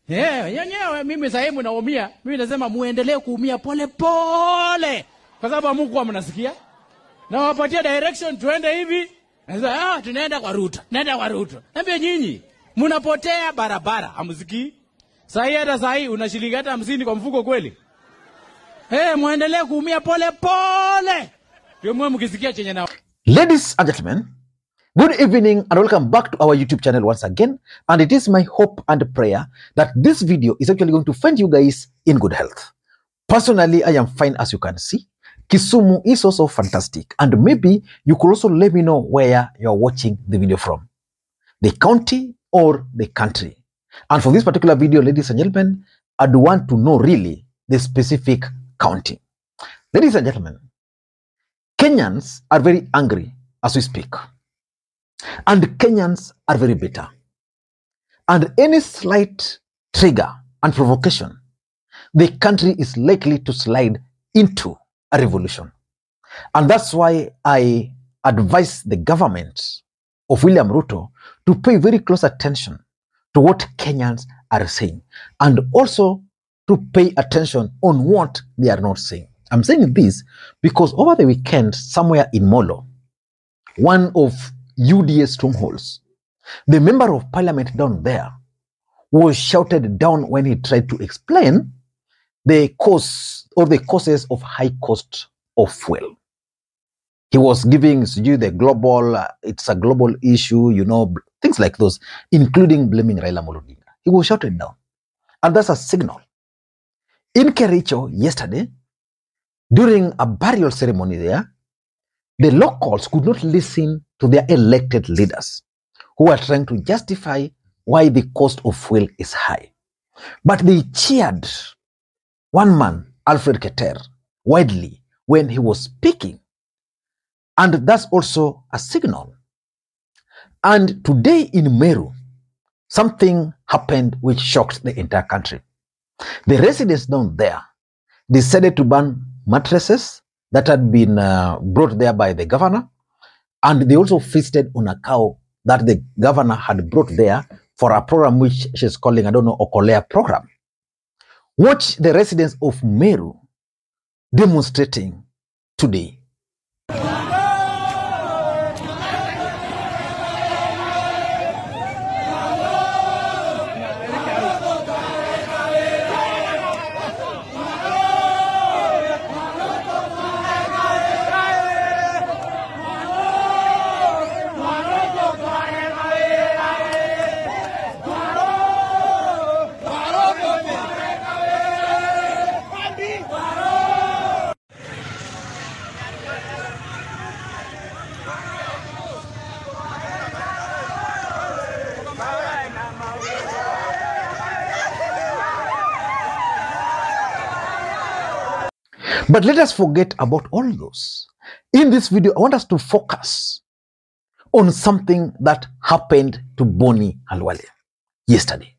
Yenyewe mimi sasa naumia. Mimi nasema muendelee kuumia pole pole. Kwa sababu hamkuwa mnasikia. Na wapatia direction tuende hivi. Nasema tunaenda kwa Ruto. Nenda kwa Ruto. Niambie nyinyi, mnapotea barabara, hamsikii? Sasa hii una shilingi hata 50 kwa mfuko kweli? Muendelee kuumia pole pole. Ndio mwe mkisikia chenye na. Ladies and gentlemen, good evening and welcome back to our YouTube channel once again. And it is my hope and prayer that this video is actually going to find you guys in good health. Personally, I am fine, as you can see. Kisumu is also fantastic. And maybe you could also let me know where you're watching the video from. The county or the country. And for this particular video, ladies and gentlemen, I do want to know really the specific county. Ladies and gentlemen, Kenyans are very angry as we speak. And Kenyans are very bitter. And any slight trigger and provocation, the country is likely to slide into a revolution. And that's why I advise the government of William Ruto to pay very close attention to what Kenyans are saying, and also to pay attention on what they are not saying. I'm saying this because over the weekend, somewhere in Molo, one of UDA strongholds, the member of parliament down there was shouted down when he tried to explain the cause or the causes of high cost of fuel. He was giving you the global, it's a global issue, you know, things like those, including blaming Raila Odinga. He was shouted down. And that's a signal. In Kericho yesterday, during a burial ceremony there, the locals could not listen to their elected leaders who are trying to justify why the cost of fuel is high. But they cheered one man, Alfred Keter, widely when he was speaking. And that's also a signal. And today in Meru, something happened which shocked the entire country. The residents down there decided to ban mattresses that had been brought there by the governor. And they also feasted on a cow that the governor had brought there for a program which she's calling, I don't know, Okolea program. Watch the residents of Meru demonstrating today. But let us forget about all those. In this video, I want us to focus on something that happened to Boni Khalwale yesterday.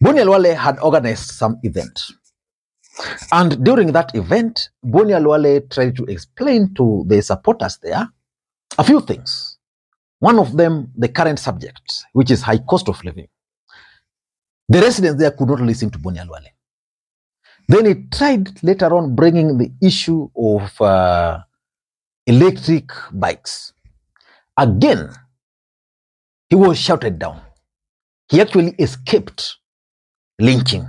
Boni Khalwale had organized some event. And during that event, Boni Khalwale tried to explain to the supporters there a few things. One of them, the current subject, which is high cost of living. The residents there could not listen to Boni Khalwale. Then he tried later on bringing the issue of electric bikes. Again, he was shouted down. He actually escaped lynching.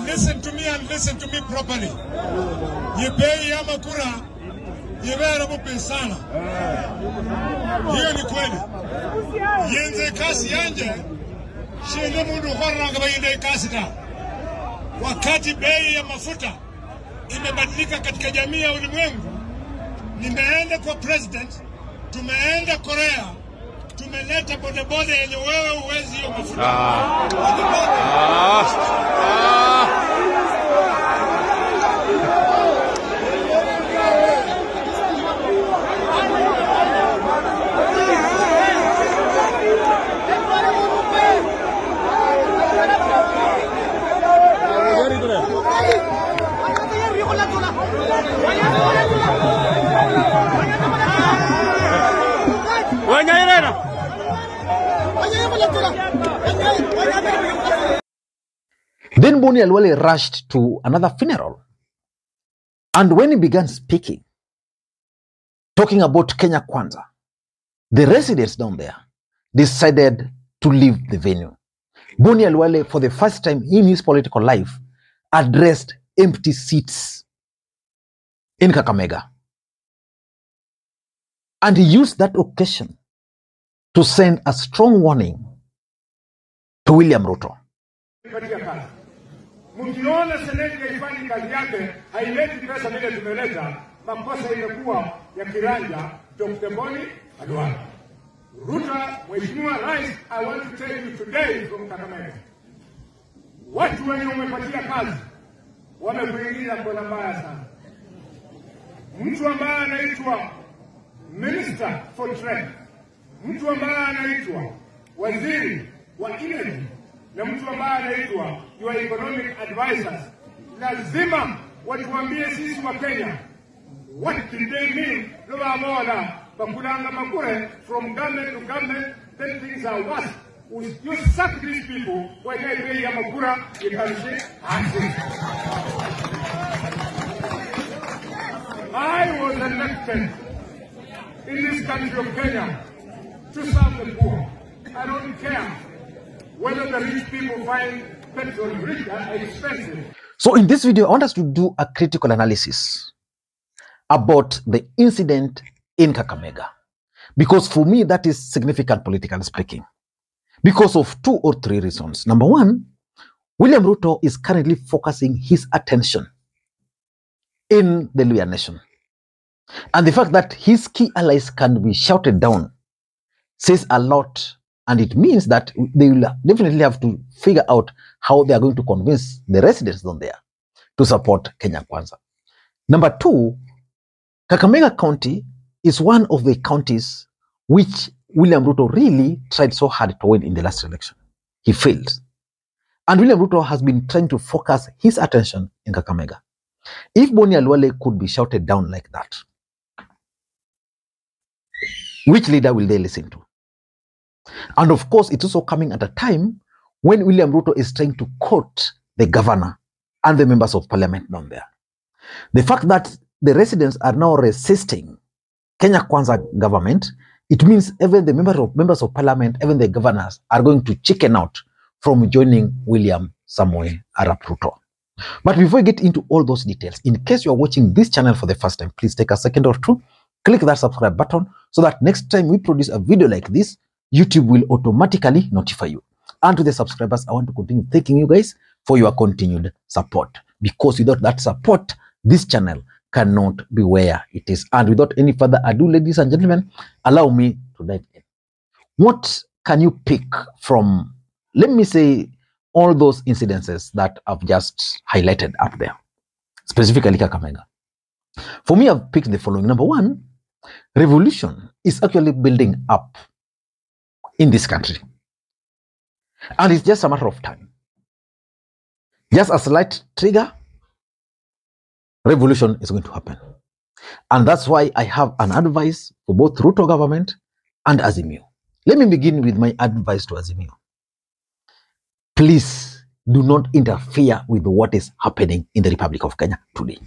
Listen to me and listen to me properly. You pay Yamakura Yebera bupensana. Hiyo ni kweli. Yenze kasi yanje. Shinde mundu kwaranga bayinde kasi ta. Wakati bei ya mafuta imebadilika katika jamii ya ulimwengu, nimeenda kwa president, tumeenda Korea, tumeleta bodaboda yenye wewe uwezi hiyo mafuta. Then Boni Khalwale rushed to another funeral. And when he began speaking, talking about Kenya Kwanza, the residents down there decided to leave the venue. Boni Khalwale, for the first time in his political life, addressed empty seats in Kakamega. And he used that occasion to send a strong warning to William Ruto. Mkiona seneti haifanyi kazi yake, haileti pesa vile tumeleta, makosa imekuwa ya kiranja Dr. Boni Khalwale. Ruto, Mheshimiwa Rais, I want to tell you today from Kakamega. Watu wenye umepatia kazi wamekuingiza kwa mbaya sana. Mtu ambaye anaitwa Minister for Trade, mtu ambaye anaitwa Waziri wa Energy, na mtu ambaye anaitwa your economic advisors, lazima watuambie sisi wa Kenya what did they mean loba mola bakulanga makure from government to government, then things are worse. You sack these people when they pay yamakura, you can say I was elected in this country of Kenya to serve the poor. I don't care whether the rich people find petrol rich and expensive. So in this video, I want us to do a critical analysis about the incident in Kakamega. Because for me, that is significant politically speaking. Because of 2 or 3 reasons. Number one, William Ruto is currently focusing his attention in the Luhya nation. And the fact that his key allies can be shouted down says a lot. And it means that they will definitely have to figure out how they are going to convince the residents down there to support Kenya Kwanza. Number 2, Kakamega County is one of the counties which William Ruto really tried so hard to win in the last election. He failed. And William Ruto has been trying to focus his attention in Kakamega. If Boni Khalwale could be shouted down like that, which leader will they listen to? And of course, it's also coming at a time when William Ruto is trying to court the governor and the members of parliament down there. The fact that the residents are now resisting Kenya Kwanza government, it means even the members of parliament, even the governors are going to chicken out from joining William Samoei Arap Ruto. But before we get into all those details, in case you are watching this channel for the first time, please take a second or two, click that subscribe button so that next time we produce a video like this, YouTube will automatically notify you. And to the subscribers, I want to continue thanking you guys for your continued support. Because without that support, this channel cannot be where it is. And without any further ado, ladies and gentlemen, allow me to dive in. What can you pick from, let me say, all those incidences that I've just highlighted up there, specifically Kakamega? For me, I've picked the following. Number one, revolution is actually building up in this country. And it's just a matter of time. Just a slight trigger, revolution is going to happen. And that's why I have an advice for both Ruto government and Azimio. Let me begin with my advice to Azimio. Please do not interfere with what is happening in the Republic of Kenya today.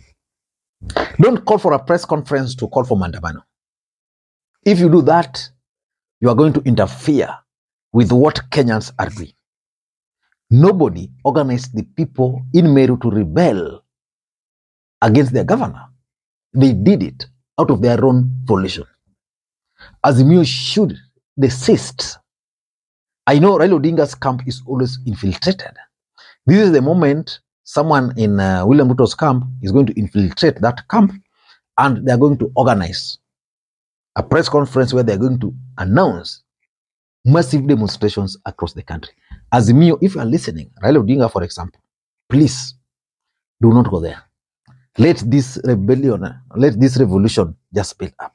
Don't call for a press conference to call for Mandamano. If you do that, you are going to interfere with what Kenyans are doing. Nobody organized the people in Meru to rebel against their governor. They did it out of their own volition. Azimio should desist. I know Raila Odinga's camp is always infiltrated. This is the moment someone in William Ruto's camp is going to infiltrate that camp, and they are going to organize a press conference where they are going to announce massive demonstrations across the country. Azimio, if you are listening, Raila Odinga, for example, please do not go there. Let this rebellion, let this revolution just build up.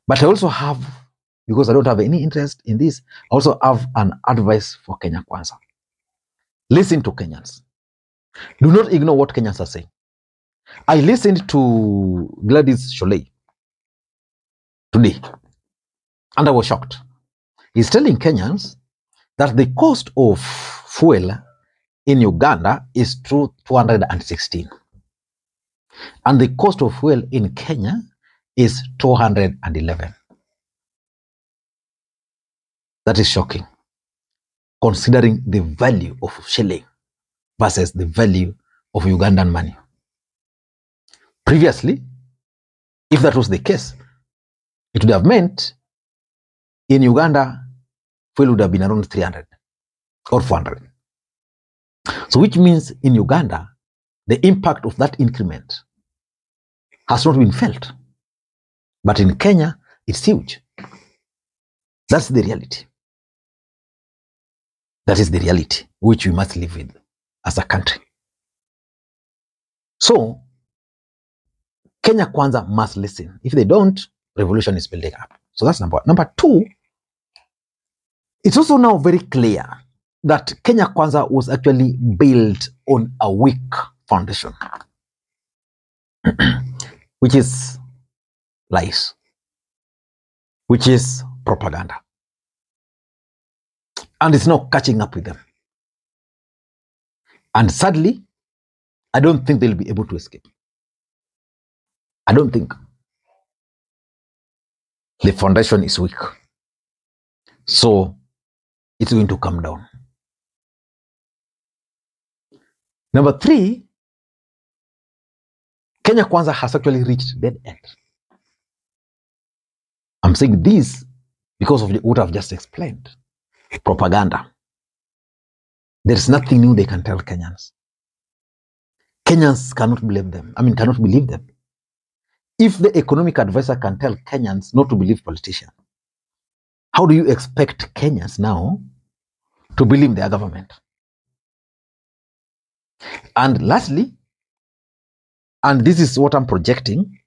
But I also have, because I don't have any interest in this, I also have an advice for Kenya Kwanza. Listen to Kenyans. Do not ignore what Kenyans are saying. I listened to Gladys Sholei today, and I was shocked. He's telling Kenyans that the cost of fuel in Uganda is 216, and the cost of fuel in Kenya is 211. That is shocking, considering the value of shilling versus the value of Ugandan money. Previously, if that was the case, it would have meant in Uganda, fuel would have been around 300 or 400. So which means in Uganda, the impact of that increment has not been felt. But in Kenya, it's huge. That's the reality. That is the reality which we must live with as a country. So, Kenya Kwanza must listen. If they don't, revolution is building up. So that's number one. Number two, it's also now very clear that Kenya Kwanza was actually built on a weak foundation, which is lies, which is propaganda. And it's not catching up with them. And sadly, I don't think they'll be able to escape. I don't think. The foundation is weak. So it's going to come down. Number three, Kenya Kwanza has actually reached dead end. I'm saying this because of what I've just explained. Propaganda. There's nothing new they can tell Kenyans. Kenyans cannot believe them. Cannot believe them. If the economic advisor can tell Kenyans not to believe politicians, how do you expect Kenyans now to believe their government? And lastly, and this is what I'm projecting,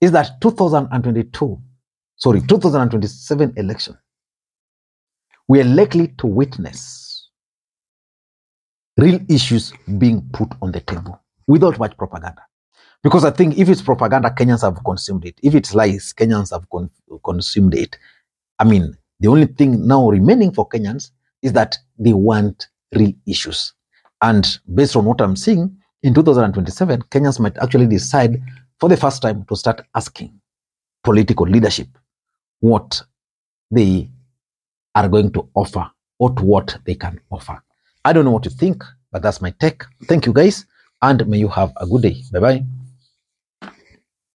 is that 2027 election, we are likely to witness real issues being put on the table without much propaganda. Because I think if it's propaganda, Kenyans have consumed it. If it's lies, Kenyans have consumed it. The only thing now remaining for Kenyans is that they want real issues. And based on what I'm seeing, in 2027, Kenyans might actually decide for the first time to start asking political leadership what they are going to offer or what they can offer. I don't know what you think, but that's my take. Thank you guys, and may you have a good day. Bye-bye.